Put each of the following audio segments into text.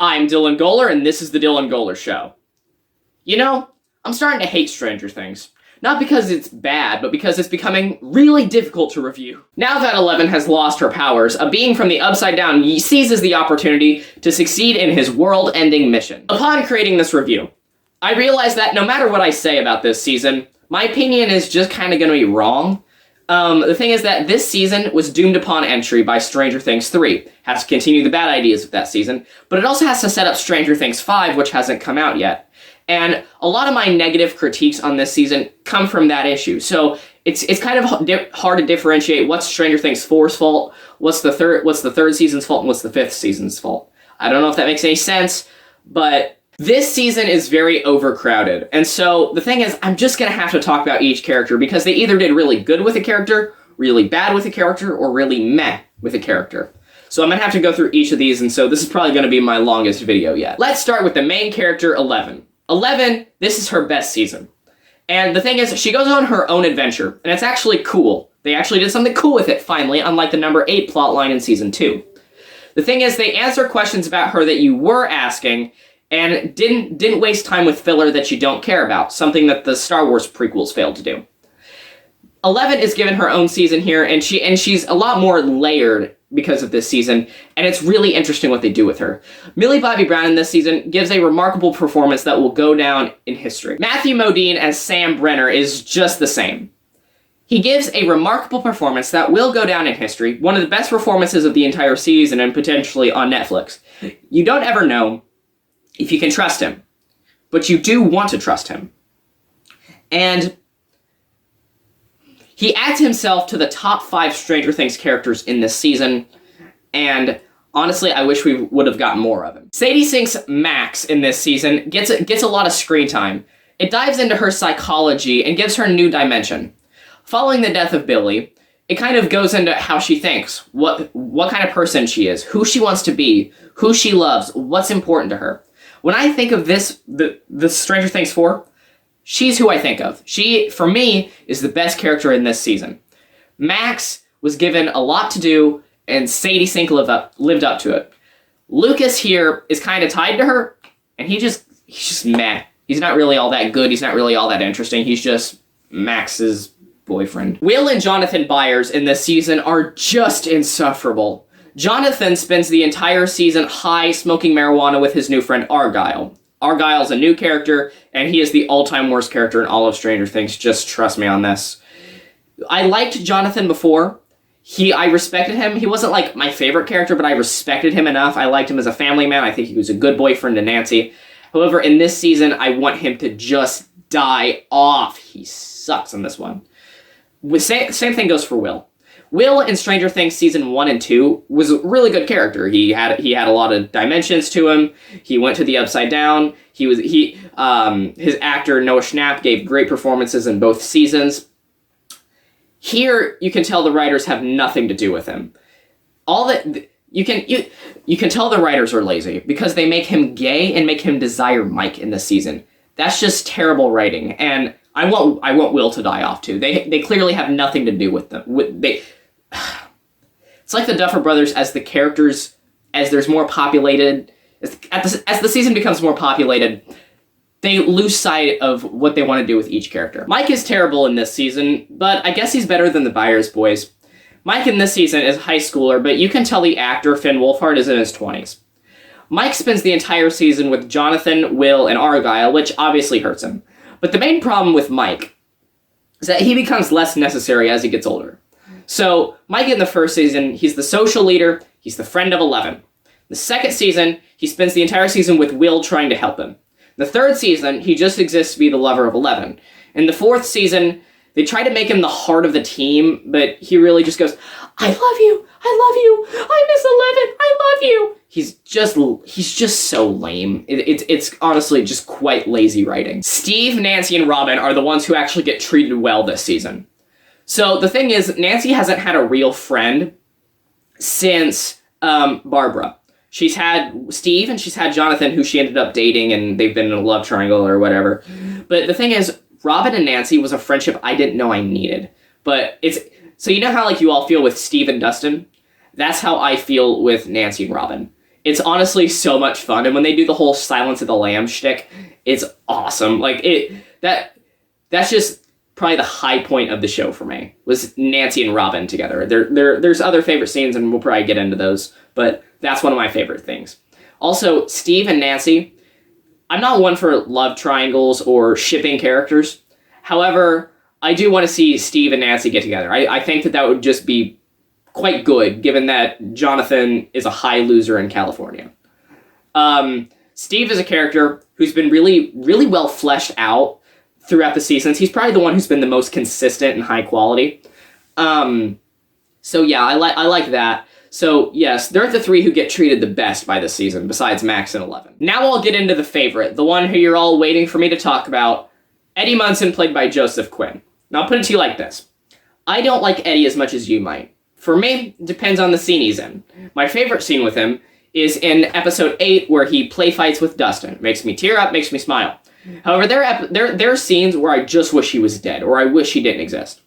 I'm Dylan Goller, and this is the Dylan Goller Show. You know, I'm starting to hate Stranger Things. Not because it's bad, but because it's becoming really difficult to review. Now that Eleven has lost her powers, a being from the Upside Down seizes the opportunity to succeed in his world-ending mission. Upon creating this review, I realized that no matter what I say about this season, my opinion is just kind of going to be wrong. The thing is that this season was doomed upon entry by Stranger Things 3. Has to continue the bad ideas of that season, but it also has to set up Stranger Things 5, which hasn't come out yet. And a lot of my negative critiques on this season come from that issue. So it's kind of hard to differentiate what's Stranger Things 4's fault, what's the third season's fault, and what's the fifth season's fault. I don't know if that makes any sense, but this season is very overcrowded. And so the thing is, I'm just going to have to talk about each character because they either did really good with a character, really bad with a character, or really meh with a character. So I'm going to have to go through each of these, and so this is probably going to be my longest video yet. Let's start with the main character, Eleven. Eleven, this is her best season. And the thing is, she goes on her own adventure, and it's actually cool. They actually did something cool with it, finally, unlike the number 8 plotline in season 2. The thing is, they answer questions about her that you were asking, and didn't waste time with filler that you don't care about, something that the Star Wars prequels failed to do. Eleven is given her own season here, and she's a lot more layered because of this season, and it's really interesting what they do with her. Millie Bobby Brown in this season gives a remarkable performance that will go down in history. Matthew Modine as Sam Brenner is just the same. He gives a remarkable performance that will go down in history, one of the best performances of the entire season and potentially on Netflix. You don't ever know if you can trust him, but you do want to trust him. And he adds himself to the top 5 Stranger Things characters in this season, and honestly, I wish we would have gotten more of him. Sadie Sink's Max in this season gets a lot of screen time. It dives into her psychology and gives her a new dimension. Following the death of Billy, it kind of goes into how she thinks, what kind of person she is, who she wants to be, who she loves, what's important to her. When I think of the Stranger Things 4, she's who I think of. She, for me, is the best character in this season. Max was given a lot to do, and Sadie Sink lived up to it. Lucas here is kind of tied to her, and he's just meh. He's not really all that good. He's not really all that interesting. He's just Max's boyfriend. Will and Jonathan Dyers in this season are just insufferable. Jonathan spends the entire season high smoking marijuana with his new friend Argyle. Argyle's a new character, and he is the all-time worst character in all of Stranger Things. Just trust me on this. I liked Jonathan before. I respected him. He wasn't like my favorite character, but I respected him enough. I liked him as a family man. I think he was a good boyfriend to Nancy. However, in this season, I want him to just die off. He sucks in this one. Same thing goes for Will. Will in Stranger Things season 1 and 2 was a really good character. He had a lot of dimensions to him. He went to the Upside Down. His actor Noah Schnapp gave great performances in both seasons. Here you can tell the writers have nothing to do with him. You can tell the writers are lazy because they make him gay and make him desire Mike in this season. That's just terrible writing, and I want Will to die off too. They clearly have nothing to do with them. It's like the Duffer brothers as the characters, as there's more populated, as the season becomes more populated, they lose sight of what they want to do with each character. Mike is terrible in this season, but I guess he's better than the Dyers boys. Mike in this season is a high schooler, but you can tell the actor Finn Wolfhard is in his 20s. Mike spends the entire season with Jonathan, Will, and Argyle, which obviously hurts him. But the main problem with Mike is that he becomes less necessary as he gets older. So, Mike in the first season, he's the social leader, he's the friend of Eleven. The second season, he spends the entire season with Will trying to help him. The third season, he just exists to be the lover of Eleven. In the fourth season, they try to make him the heart of the team, but he really just goes, I love you, I miss Eleven, I love you. He's just so lame. It's honestly just quite lazy writing. Steve, Nancy, and Robin are the ones who actually get treated well this season. So the thing is, Nancy hasn't had a real friend since Barbara. She's had Steve and she's had Jonathan, who she ended up dating, and they've been in a love triangle or whatever. But the thing is, Robin and Nancy was a friendship I didn't know I needed. But so you know how like you all feel with Steve and Dustin? That's how I feel with Nancy and Robin. It's honestly so much fun, and when they do the whole Silence of the Lambs shtick, it's awesome. Like, that's just probably the high point of the show for me, was Nancy and Robin together. There's other favorite scenes, and we'll probably get into those, but that's one of my favorite things. Also, Steve and Nancy, I'm not one for love triangles or shipping characters. However, I do want to see Steve and Nancy get together. I think that would just be quite good, given that Jonathan is a high loser in California. Steve is a character who's been really, really well fleshed out throughout the seasons. He's probably the one who's been the most consistent and high quality. So yeah, I like that. So yes, they're the three who get treated the best by this season, besides Max and 11. Now I'll get into the favorite, the one who you're all waiting for me to talk about, Eddie Munson, played by Joseph Quinn. Now I'll put it to you like this. I don't like Eddie as much as you might. For me, it depends on the scene he's in. My favorite scene with him is in episode 8, where he play fights with Dustin. It makes me tear up, makes me smile. However, there are scenes where I just wish he was dead, or I wish he didn't exist.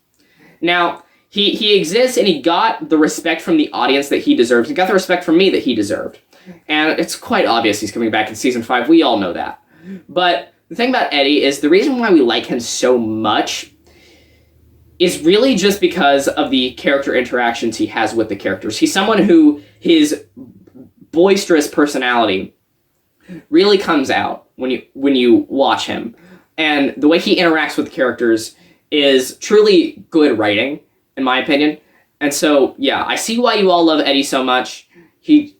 Now, he exists, and he got the respect from the audience that he deserves. He got the respect from me that he deserved. And it's quite obvious he's coming back in season 5. We all know that. But the thing about Eddie is the reason why we like him so much is really just because of the character interactions he has with the characters. He's someone who his boisterous personality really comes out when you watch him. And the way he interacts with characters is truly good writing, in my opinion. And so, yeah, I see why you all love Eddie so much. He's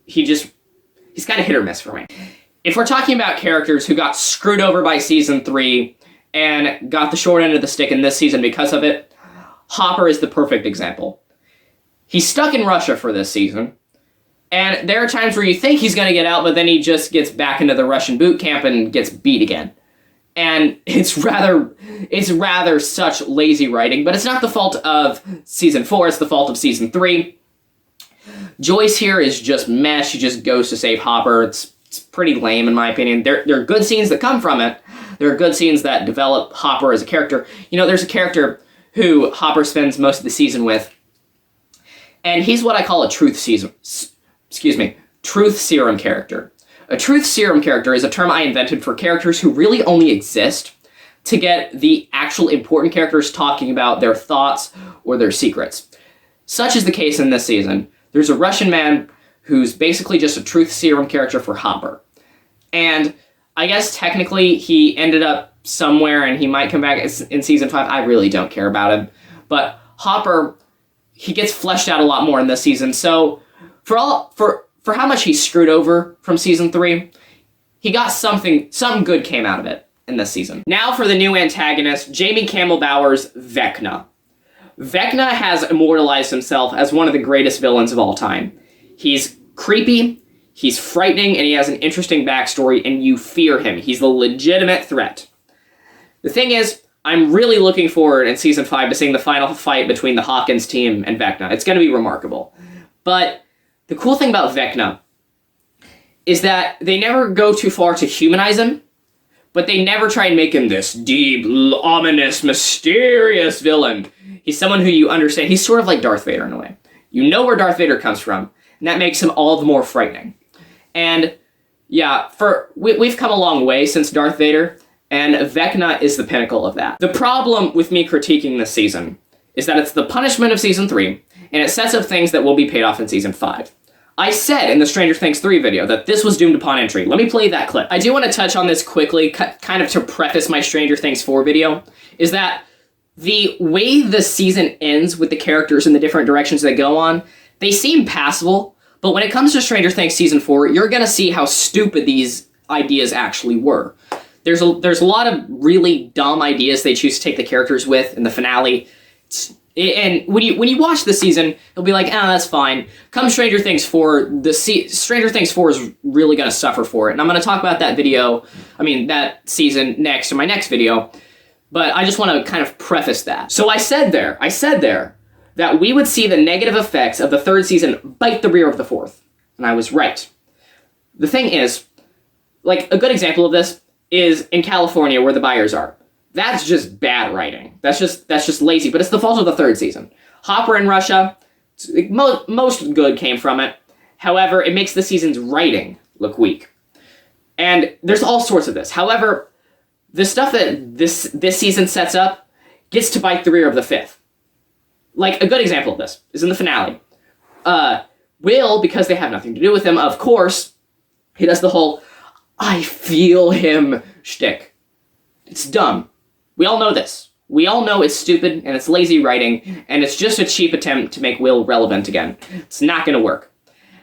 kind of hit or miss for me. If we're talking about characters who got screwed over by season 3 and got the short end of the stick in this season because of it, Hopper is the perfect example. He's stuck in Russia for this season, and there are times where you think he's going to get out, but then he just gets back into the Russian boot camp and gets beat again. And it's rather such lazy writing, but it's not the fault of season 4, it's the fault of season 3. Joyce here is just meh. She just goes to save Hopper. It's pretty lame, in my opinion. There are good scenes that come from it. There are good scenes that develop Hopper as a character. You know, there's a character who Hopper spends most of the season with, and he's what I call a truth serum character. A truth serum character is a term I invented for characters who really only exist to get the actual important characters talking about their thoughts or their secrets. Such is the case in this season. There's a Russian man who's basically just a truth serum character for Hopper. And I guess technically he ended up somewhere and he might come back in season 5. I really don't care about him. But Hopper, he gets fleshed out a lot more in this season. So for how much he screwed over from season 3, he got some good came out of it in this season. Now for the new antagonist, Jamie Campbell Bower's Vecna. Vecna has immortalized himself as one of the greatest villains of all time. He's creepy, he's frightening, and he has an interesting backstory, and you fear him. He's the legitimate threat. The thing is, I'm really looking forward in season 5 to seeing the final fight between the Hawkins team and Vecna. It's going to be remarkable. But the cool thing about Vecna is that they never go too far to humanize him, but they never try and make him this deep, ominous, mysterious villain. He's someone who you understand. He's sort of like Darth Vader in a way. You know where Darth Vader comes from, and that makes him all the more frightening. And yeah, we've come a long way since Darth Vader, and Vecna is the pinnacle of that. The problem with me critiquing this season is that it's the punishment of season 3, and it sets up things that will be paid off in season 5. I said in the Stranger Things 3 video that this was doomed upon entry. Let me play that clip. I do want to touch on this quickly, kind of to preface my Stranger Things 4 video, is that the way the season ends with the characters and the different directions they go on, they seem passable, but when it comes to Stranger Things season 4, you're going to see how stupid these ideas actually were. There's a lot of really dumb ideas they choose to take the characters with in the finale. And when you watch the season, you'll be like, that's fine. Come Stranger Things 4, Stranger Things 4 is really going to suffer for it. And I'm going to talk about that season next in my next video. But I just want to kind of preface that. So I said there that we would see the negative effects of the 3rd season bite the rear of the 4th. And I was right. The thing is, like, a good example of this is in California where the Dyers are. That's just bad writing. That's just lazy, but it's the fault of the 3rd season. Hopper in Russia, most good came from it, However, it makes the season's writing look weak. And there's all sorts of this. However, the stuff that this season sets up gets to bite the rear of the fifth. Like, a good example of this is in the finale. Will, because they have nothing to do with him, of course, he does the whole, I feel him shtick. It's dumb. We all know this. We all know it's stupid, and it's lazy writing, and it's just a cheap attempt to make Will relevant again. It's not going to work.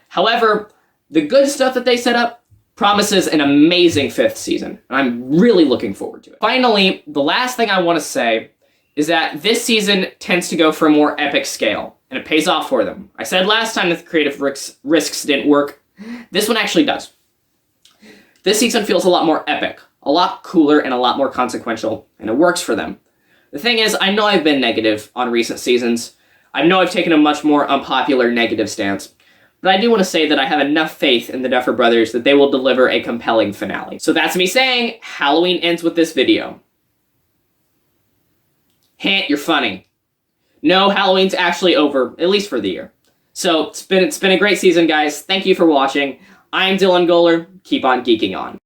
However, the good stuff that they set up promises an amazing fifth season, and I'm really looking forward to it. Finally, the last thing I want to say is that this season tends to go for a more epic scale, and it pays off for them. I said last time that the creative risks didn't work. This one actually does. This season feels a lot more epic, a lot cooler, and a lot more consequential, and it works for them. The thing is, I know I've been negative on recent seasons. I know I've taken a much more unpopular negative stance. But I do want to say that I have enough faith in the Duffer brothers that they will deliver a compelling finale. So that's me saying, Halloween ends with this video. Hint, you're funny. No, Halloween's actually over, at least for the year. So it's been a great season, guys. Thank you for watching. I'm Dylan Goller. Keep on geeking on.